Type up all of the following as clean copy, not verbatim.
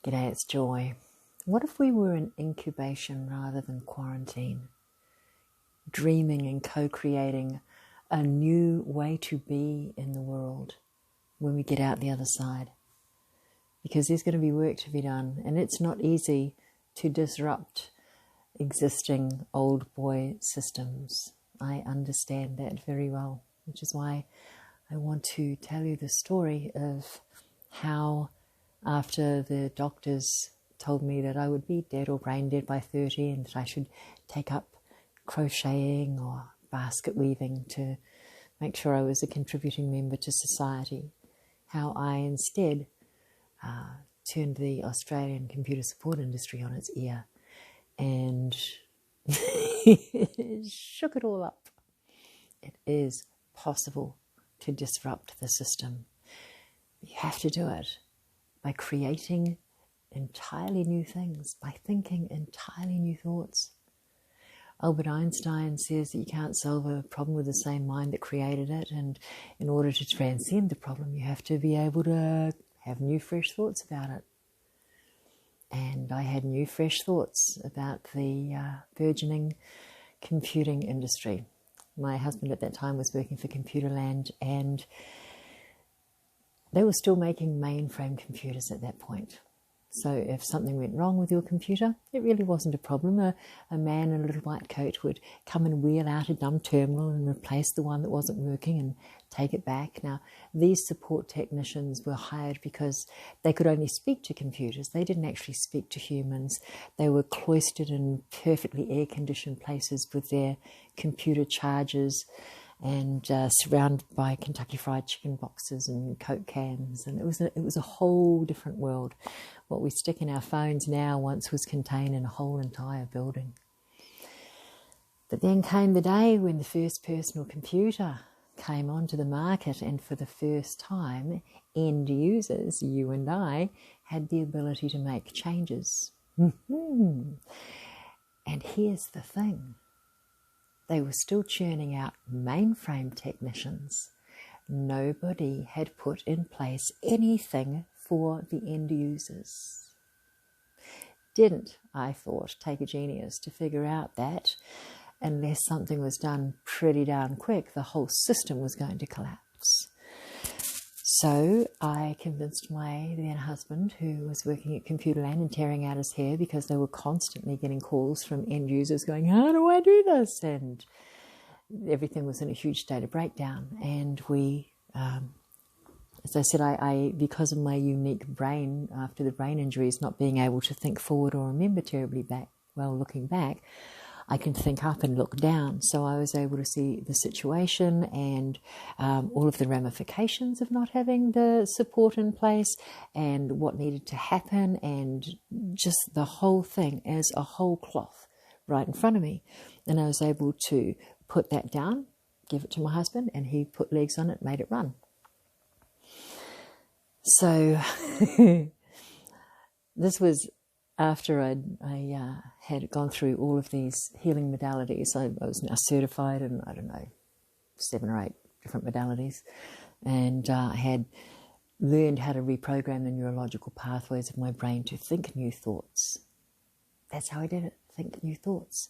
G'day, it's Joy. What if we were in incubation rather than quarantine? Dreaming and co-creating a new way to be in the world when we get out the other side. Because there's going to be work to be done, and it's not easy to disrupt existing old boy systems. I understand that very well, which is why I want to tell you the story of how after the doctors told me that I would be dead or brain dead by 30 and that I should take up crocheting or basket weaving to make sure I was a contributing member to society, how I instead turned the Australian computer support industry on its ear and shook it all up. It is possible to disrupt the system. You have to do it by creating entirely new things, by thinking entirely new thoughts. Albert Einstein says that you can't solve a problem with the same mind that created it, and in order to transcend the problem, you have to be able to have new, fresh thoughts about it. And I had new, fresh thoughts about the burgeoning computing industry. My husband at that time was working for Computerland, and they were still making mainframe computers at that point. So if something went wrong with your computer, it really wasn't a problem. A man in a little white coat would come and wheel out a dumb terminal and replace the one that wasn't working and take it back. Now, these support technicians were hired because they could only speak to computers. They didn't actually speak to humans. They were cloistered in perfectly air-conditioned places with their computer chargers and surrounded by Kentucky Fried Chicken boxes and Coke cans. And it was a whole different world. What we stick in our phones now once was contained in a whole entire building. But then came the day when the first personal computer came onto the market, and for the first time, end users, you and I, had the ability to make changes. And here's the thing. They were still churning out mainframe technicians. Nobody had put in place anything for the end users. Didn't, I thought, take a genius to figure out that unless something was done pretty darn quick, the whole system was going to collapse. So I convinced my then husband, who was working at Computerland and tearing out his hair because they were constantly getting calls from end users going, how do I do this? And everything was in a huge state of breakdown. And we, as I said, I because of my unique brain after the brain injuries, not being able to think forward or remember terribly looking back, I can think up and look down. So I was able to see the situation and all of the ramifications of not having the support in place and what needed to happen, and just the whole thing as a whole cloth right in front of me. And I was able to put that down, give it to my husband, and he put legs on it, made it run. So this was after I had gone through all of these healing modalities. I was now certified in, 7 or 8 different modalities. And I had learned how to reprogram the neurological pathways of my brain to think new thoughts. That's how I did it, think new thoughts.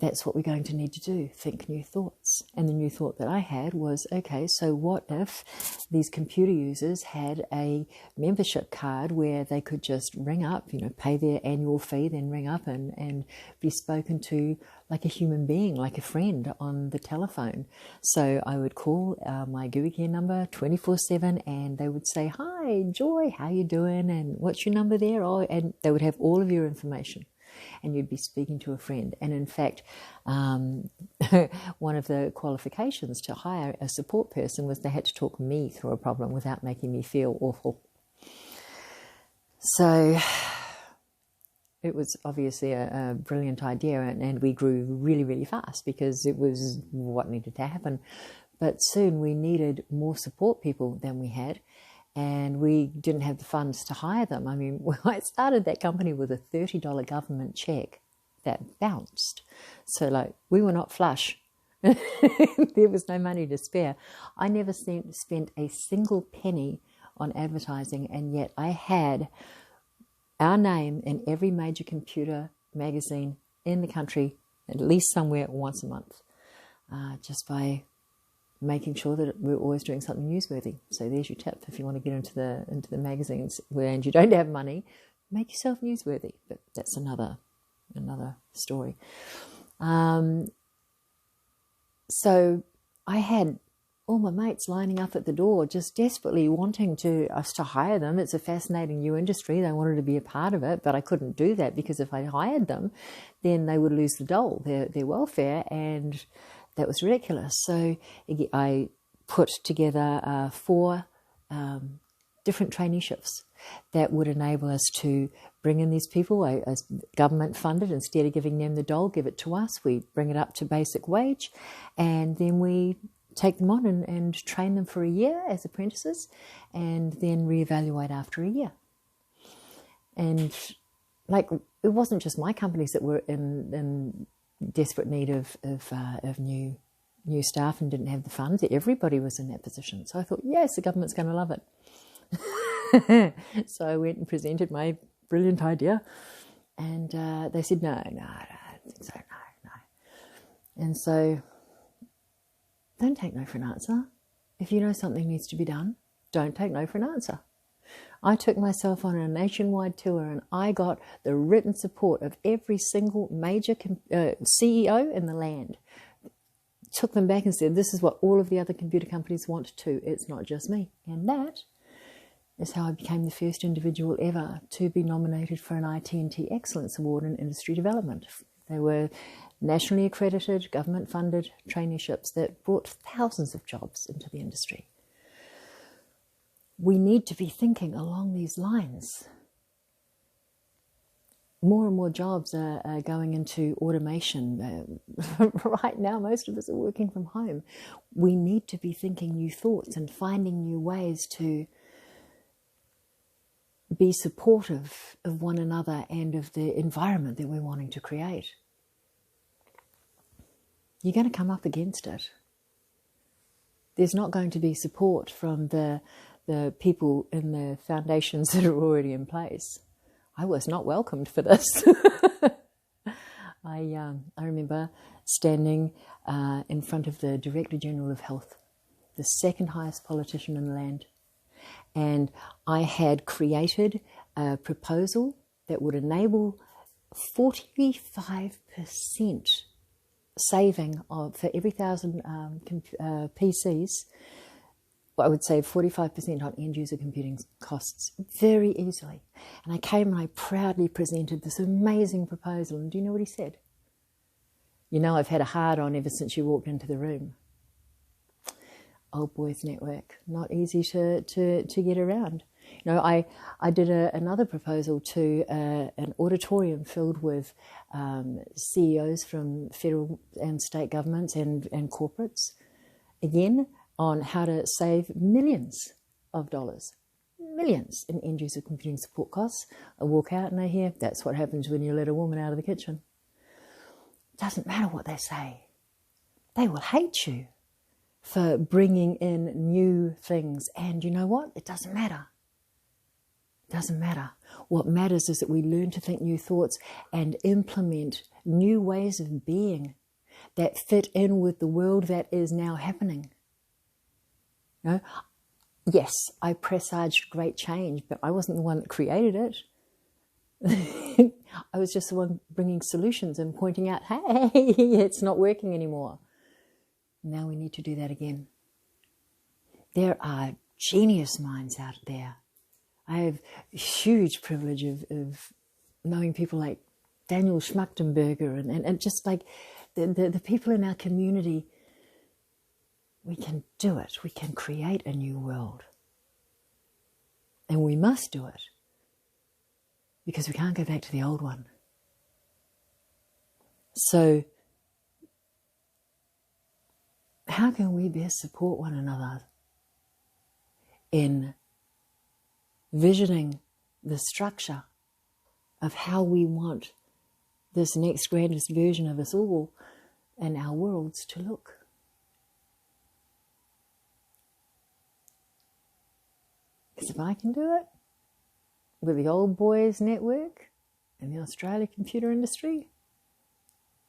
That's what we're going to need to do, think new thoughts. And the new thought that I had was, okay, so what if these computer users had a membership card where they could just ring up, pay their annual fee, then ring up and be spoken to like a human being, like a friend on the telephone. So I would call my GUI Care number 24/7 and they would say, hi, Joy, how you doing? And what's your number there? Oh, and they would have all of your information. And you'd be speaking to a friend. And in fact, one of the qualifications to hire a support person was they had to talk me through a problem without making me feel awful. So it was obviously a brilliant idea, and we grew really, really fast because it was what needed to happen. But soon we needed more support people than we had. And we didn't have the funds to hire them. I mean, I started that company with a $30 government check that bounced. So, we were not flush. There was no money to spare. I never spent a single penny on advertising, and yet I had our name in every major computer magazine in the country, at least somewhere once a month, just by making sure that we're always doing something newsworthy. So there's your tip if you want to get into the magazines and you don't have money, make yourself newsworthy. But that's another story. So I had all my mates lining up at the door, just desperately wanting us to hire them. It's a fascinating new industry. They wanted to be a part of it, but I couldn't do that because if I hired them, then they would lose the dole, their welfare, and that was ridiculous. So I put together 4 different traineeships that would enable us to bring in these people as government funded. Instead of giving them the dole, give it to us. We bring it up to basic wage, and then we take them on and train them for a year as apprentices, and then reevaluate after a year. And like, it wasn't just my companies that were in desperate need of new staff and didn't have the funds. Everybody was in that position. So I thought, yes, the government's going to love it. So I went and presented my brilliant idea, and they said, no, I don't think so, no. And so, don't take no for an answer. If you know something needs to be done, don't take no for an answer. I took myself on a nationwide tour, and I got the written support of every single major CEO in the land. Took them back and said, this is what all of the other computer companies want too. It's not just me. And that is how I became the first individual ever to be nominated for an IT&T Excellence Award in Industry Development. They were nationally accredited, government-funded traineeships that brought thousands of jobs into the industry. We need to be thinking along these lines. More and more jobs are going into automation. Right now, most of us are working from home. We need to be thinking new thoughts and finding new ways to be supportive of one another and of the environment that we're wanting to create. You're going to come up against it. There's not going to be support from the people in the foundations that are already in place. I was not welcomed for this. I remember standing in front of the Director General of Health, the second highest politician in the land, and I had created a proposal that would enable 45% saving for every 1,000 PCs. I would save 45% on end-user computing costs very easily. And I came and I proudly presented this amazing proposal. And do you know what he said? You know, I've had a hard-on ever since you walked into the room. Old Boys Network, not easy to get around. You know, I did another proposal to an auditorium filled with CEOs from federal and state governments and corporates. Again, on how to save millions of dollars, millions in end-user computing support costs. I walk out and I hear, that's what happens when you let a woman out of the kitchen. It doesn't matter what they say. They will hate you for bringing in new things. And you know what? It doesn't matter. It doesn't matter. What matters is that we learn to think new thoughts and implement new ways of being that fit in with the world that is now happening. You know, yes, I presaged great change, but I wasn't the one that created it. I was just the one bringing solutions and pointing out, hey, it's not working anymore. Now we need to do that again. There are genius minds out there. I have huge privilege of knowing people like Daniel Schmachtenberger and just like the people in our community. We can do it. We can create a new world. And we must do it because we can't go back to the old one. So, how can we best support one another in visioning the structure of how we want this next grandest version of us all and our worlds to look? Because if I can do it, with the old boys network in the Australia computer industry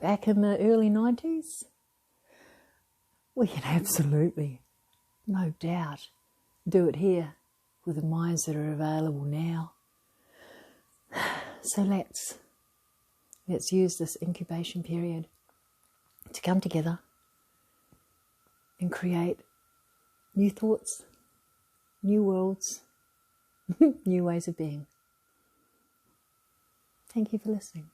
back in the early 90s, we can absolutely, no doubt, do it here with the minds that are available now. So let's use this incubation period to come together and create new thoughts, new worlds, new ways of being. Thank you for listening.